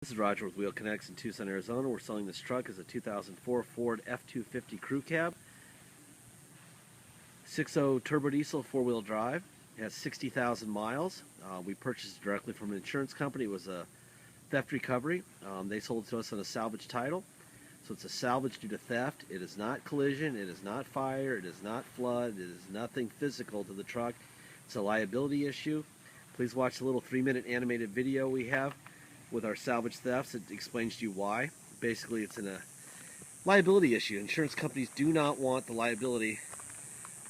This is Roger with Wheel Kinetics in Tucson, Arizona. We're selling this truck as a 2004 Ford F250 crew cab. 6.0 turbo diesel, four-wheel drive. It has 60,000 miles. We purchased it directly from an insurance company. It was a theft recovery. They sold it to us on a salvage title. So it's a salvage due to theft. It is not collision. It is not fire. It is not flood. It is nothing physical to the truck. It's a liability issue. Please watch the little 3-minute animated video we have with our salvage thefts. It explains to you why. Basically, it's a liability issue. Insurance companies do not want the liability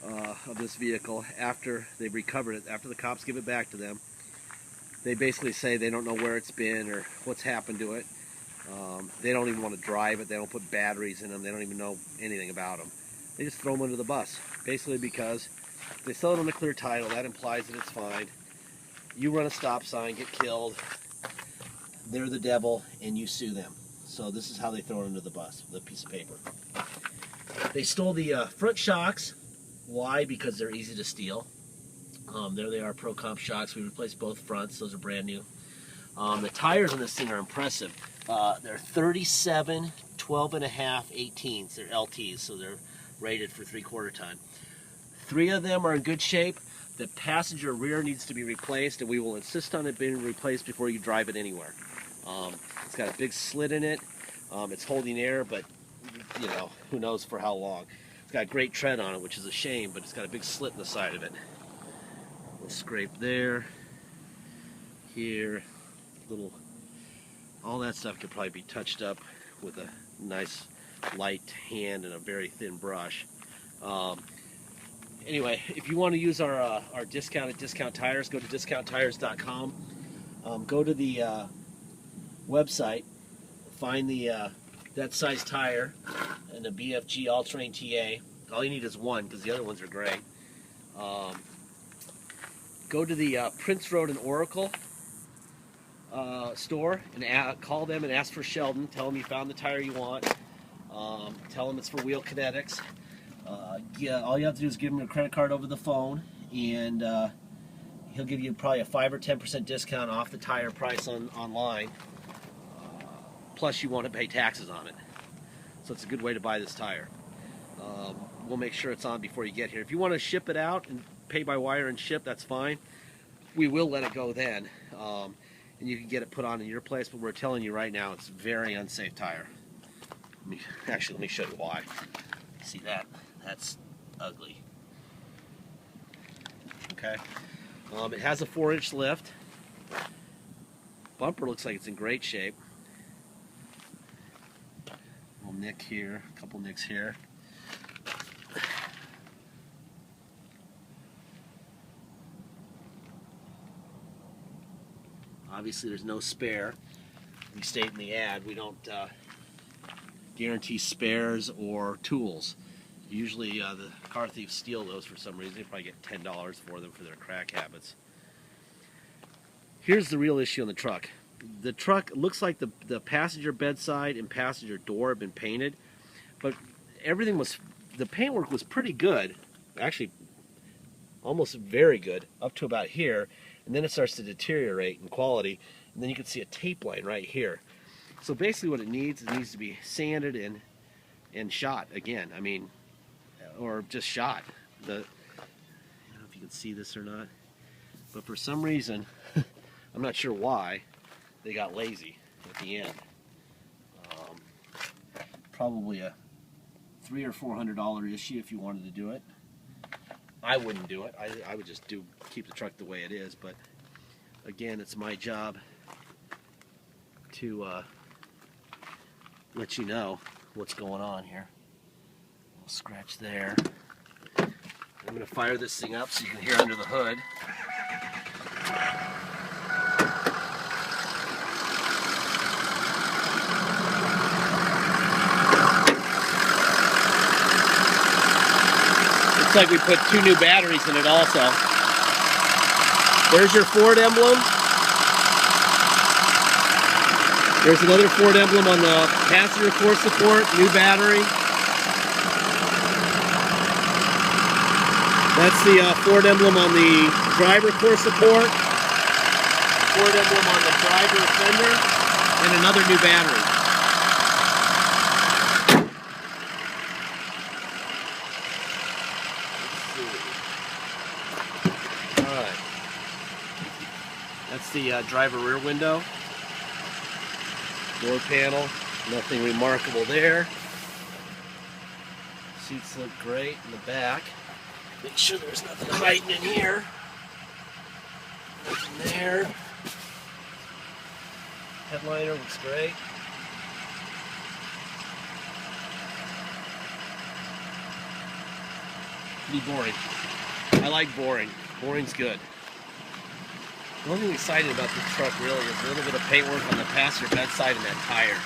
of this vehicle after they've recovered it, after the cops give it back to them. They basically say they don't know where it's been or what's happened to it. They don't even want to drive it. They don't put batteries in them. They don't even know anything about them. They just throw them under the bus, basically because they sell it on a clear title. That implies that it's fine. You run a stop sign, get killed, they're the devil, and you sue them. So this is how they throw it under the bus, with a piece of paper. They stole the front shocks. Why? Because they're easy to steal. There they are, Pro Comp shocks. We replaced both fronts. Those are brand new. The tires on this thing are impressive. They're 37, 12.5, 18s. They're LTs, so they're rated for 3/4 ton. 3 of them are in good shape. The passenger rear needs to be replaced, and we will insist on it being replaced before you drive it anywhere. It's got a big slit in it. It's holding air, but you know, who knows for how long. It's got great tread on it, which is a shame, but it's got a big slit in the side of it. Little scrape there, here, little, all that stuff could probably be touched up with a nice light hand and a very thin brush. Anyway, if you want to use our discount at Discount Tires, go to discounttires.com. Go to the website, find that size tire and the BFG All-Terrain TA. All you need is one because the other ones are gray. Go to the Prince Road and Oracle store and call them and ask for Sheldon. Tell them you found the tire you want. Tell them it's for Wheel Kinetics. All you have to do is give him your credit card over the phone, and he'll give you probably a 5 or 10% discount off the tire price online. Plus, you want to pay taxes on it. So it's a good way to buy this tire. We'll make sure it's on before you get here. If you want to ship it out and pay by wire and ship, that's fine. We will let it go then, and you can get it put on in your place. But we're telling you right now, it's a very unsafe tire. Let me show you why. See that? That's ugly. Okay. It has a 4-inch lift. Bumper looks like it's in great shape. Little nick here, a couple nicks here. Obviously, there's no spare. We state in the ad, we don't guarantee spares or tools. Usually the car thieves steal those for some reason. They probably get $10 for them for their crack habits. Here's the real issue on the truck. The truck looks like the passenger bedside and passenger door have been painted, but the paintwork was pretty good. Actually, almost very good up to about here, and then it starts to deteriorate in quality, and then you can see a tape line right here. So basically what it needs to be sanded and shot again. I mean, or just shot. I don't know if you can see this or not, but for some reason, I'm not sure why, they got lazy at the end. Probably a $300 or $400 issue if you wanted to do it. I wouldn't do it. I would just keep the truck the way it is. But again, it's my job to let you know what's going on here. I'll scratch there. I'm going to fire this thing up so you can hear under the hood. Looks like we put 2 new batteries in it also. There's your Ford emblem. There's another Ford emblem on the passenger core support, new battery. That's the Ford emblem on the driver core support. Ford emblem on the driver fender. and another new battery. Alright. That's the driver rear window. Door panel. Nothing remarkable there. Seats look great in the back. Make sure there's nothing hiding in here. Nothing there. Headliner looks great. Be boring. I like boring. Boring's good. The only thing exciting about this truck really is a little bit of paintwork on the passenger bedside and that tire.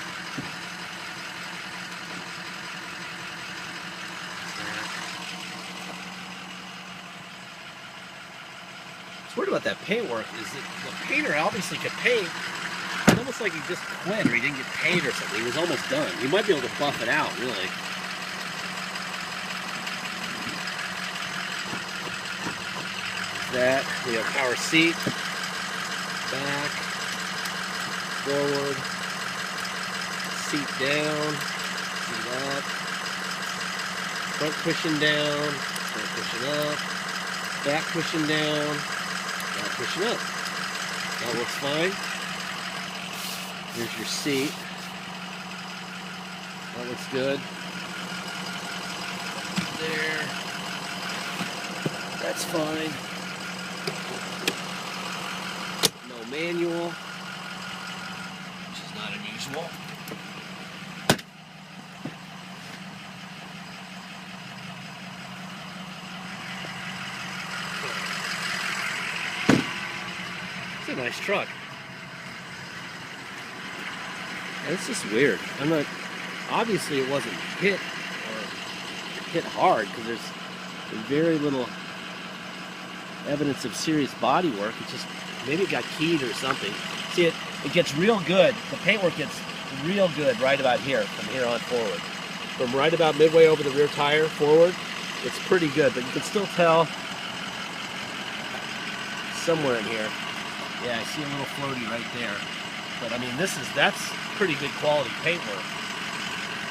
What's weird about that paintwork is that the painter obviously could paint. It's almost like he just quit or he didn't get paid or something. He was almost done. He might be able to buff it out, really. That. We have power seat. Back. Forward. Seat down. Seat up. Front cushion down. Front cushion up. Back cushion down. Back cushion up. That looks fine. Here's your seat. That looks good. There. That's fine. No manual, which is not unusual. It's a nice truck. It's just weird. I'm not. Obviously, it wasn't hit hard because there's very little evidence of serious body work. It's just maybe it got keyed or something. See, it gets real good. The paintwork gets real good right about here, from here on forward. From right about midway over the rear tire forward, it's pretty good. But you can still tell somewhere in here. Yeah, I see a little floaty right there. But I mean, that's pretty good quality paintwork.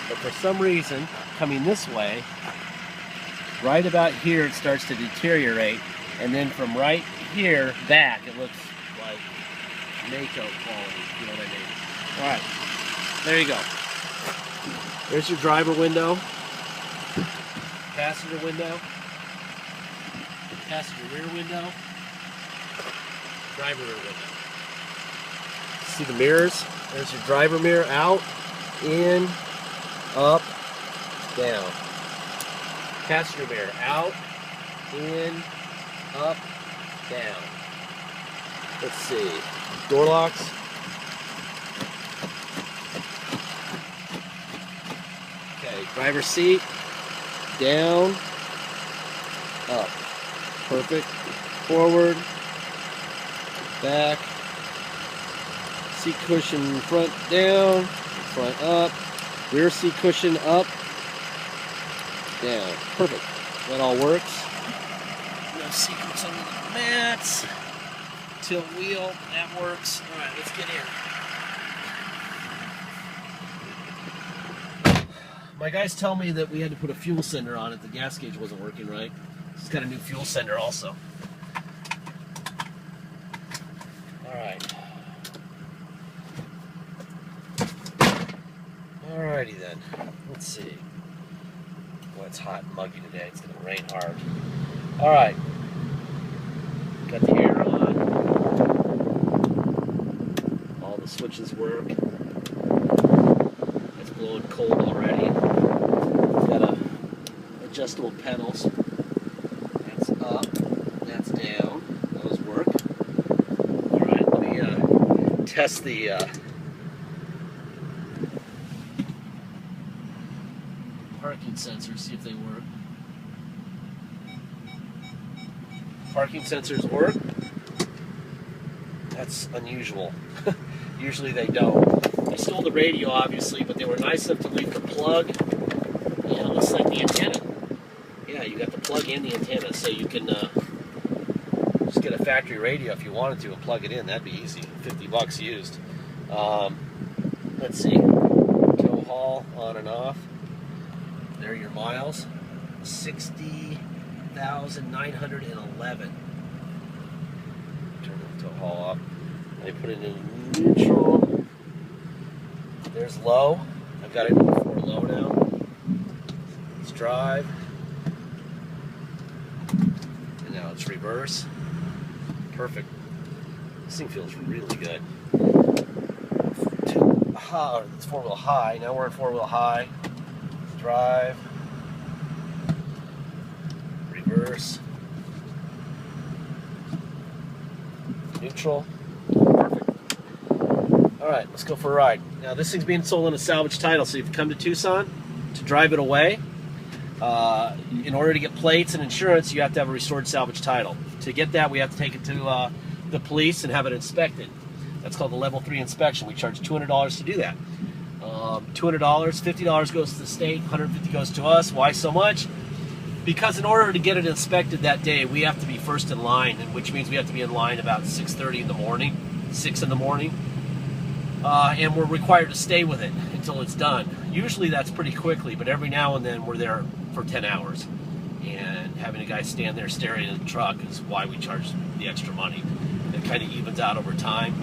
But for some reason, coming this way, right about here it starts to deteriorate, and then from right here back it looks like Mako quality, you know what I mean? Alright, there you go. There's your driver window, passenger window, passenger rear window, driver rear window. See the mirrors? There's your driver mirror, out, in, up, down. Passenger mirror, out, in, up, down. Let's see. Door locks. Okay, driver seat, down, up. Perfect. Forward, back. Seat cushion front down, front up. Rear seat cushion up, down. Perfect. That all works. No secrets under the mats. Tilt wheel, that works. Alright, let's get in. My guys tell me that we had to put a fuel sender on it. The gas gauge wasn't working right. It's got a new fuel sender also. Alright. Alrighty then. Let's see. Well, it's hot and muggy today. It's going to rain hard. Alright. Got the air on. All the switches work. It's blowing cold already. Got adjustable pedals. That's up. That's down. Those work. Alright, let me test the parking sensors, see if they work. Parking sensors work. That's unusual. Usually they don't. I stole the radio, obviously, but they were nice enough to leave the plug. Yeah, it looks like the antenna. Yeah, you got the plug and the antenna, so you can just get a factory radio if you wanted to and plug it in. That'd be easy. $50 used. Let's see. Tow haul on and off. There are your miles. 60,911. Turn the tow haul off. I put it in neutral. There's low. I've got it for low now. Let's drive. And now it's reverse. Perfect. This thing feels really good. It's four-wheel high. Now we're in four-wheel high. Drive. Reverse. Neutral. Perfect. Alright, let's go for a ride. Now this thing's being sold on a salvage title, so if you come to Tucson to drive it away, in order to get plates and insurance, you have to have a restored salvage title. To get that, we have to take it to the police and have it inspected. That's called the level 3 inspection. We charge $200 to do that. $200, $50 goes to the state, $150 goes to us. Why so much? Because in order to get it inspected that day, we have to be first in line, which means we have to be in line about 6:30 in the morning, 6 in the morning. And we're required to stay with it until it's done. Usually that's pretty quickly, but every now and then we're there for 10 hours. And having a guy stand there staring at the truck is why we charge the extra money. It kind of evens out over time.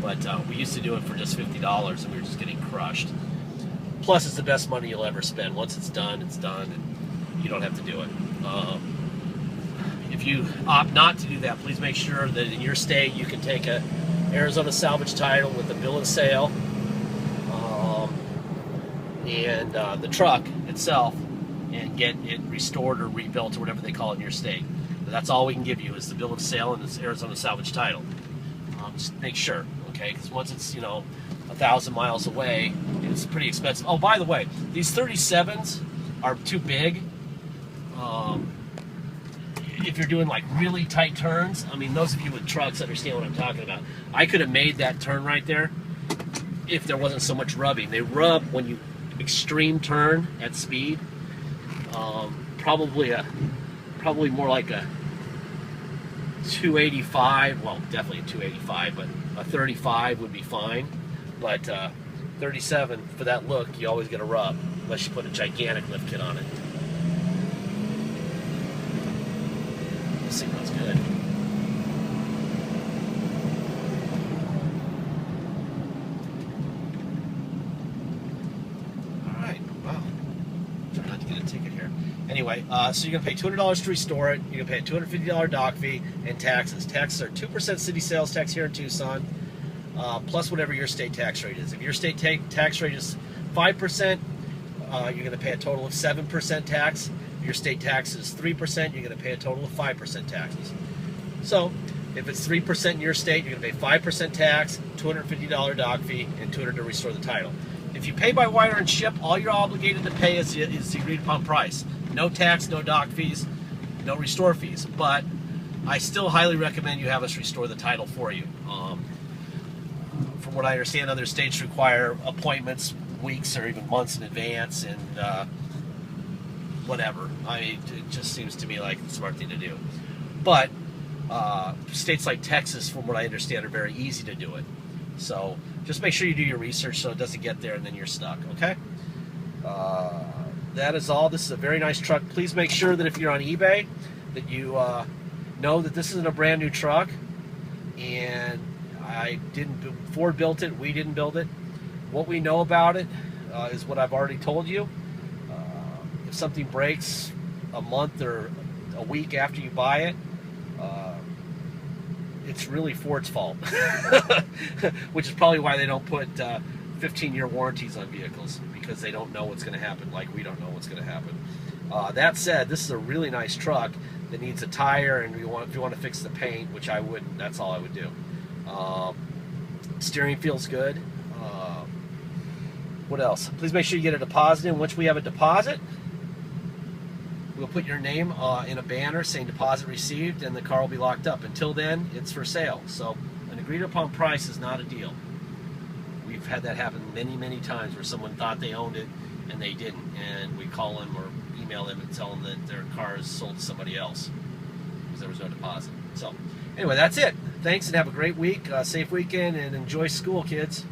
But we used to do it for just $50 and we were just getting crushed. Plus it's the best money you'll ever spend. Once it's done, and you don't have to do it. If you opt not to do that, please make sure that in your state you can take a Arizona salvage title with a bill of sale and the truck itself, and get it restored or rebuilt or whatever they call it in your state. But that's all we can give you is the bill of sale and this Arizona salvage title. Just make sure, okay? Because once it's 1,000 miles away, it's pretty expensive. Oh, by the way, these 37s are too big. If you're doing like really tight turns, I mean, those of you with trucks understand what I'm talking about. I could have made that turn right there if there wasn't so much rubbing. They rub when you extreme turn at speed. Probably more like a 285. Well, definitely a 285, but a 35 would be fine. But 37 for that look, you always get a rub unless you put a gigantic lift kit on it. This thing runs good. Alright, wow. Try not to get a ticket here. Anyway, so you're going to pay $200 to restore it. You're going to pay a $250 dock fee and taxes. Taxes are 2% city sales tax here in Tucson, plus whatever your state tax rate is. If your state tax rate is 5%, you're going to pay a total of 7% tax. If your state tax is 3%, you're going to pay a total of 5% taxes. So, if it's 3% in your state, you're going to pay 5% tax, $250 dock fee, and $200 to restore the title. If you pay by wire and ship, all you're obligated to pay is the agreed upon price. No tax, no dock fees, no restore fees. But I still highly recommend you have us restore the title for you. From what I understand, other states require appointments weeks or even months in advance, and whatever. It just seems to me like the smart thing to do. But states like Texas, from what I understand, are very easy to do it. So just make sure you do your research so it doesn't get there and then you're stuck, okay? That is all. This is a very nice truck. Please make sure that if you're on eBay that you know that this isn't a brand new truck, and Ford built it, we didn't build it. What we know about it is what I've already told you. If something breaks a month or a week after you buy it, it's really Ford's fault, which is probably why they don't put 15-year warranties on vehicles, because they don't know what's going to happen, like we don't know what's going to happen. That said, this is a really nice truck that needs a tire, and if you want to fix the paint, which I wouldn't, that's all I would do. Steering feels good. What else? Please make sure you get a deposit in. Once we have a deposit, we'll put your name in a banner saying deposit received, and the car will be locked up. Until then, it's for sale. So an agreed upon price is not a deal. We've had that happen many, many times where someone thought they owned it and they didn't, and we call them or email them and tell them that their car is sold to somebody else because there was no deposit. So anyway, that's it. Thanks, and have a great week, safe weekend, and enjoy school, kids.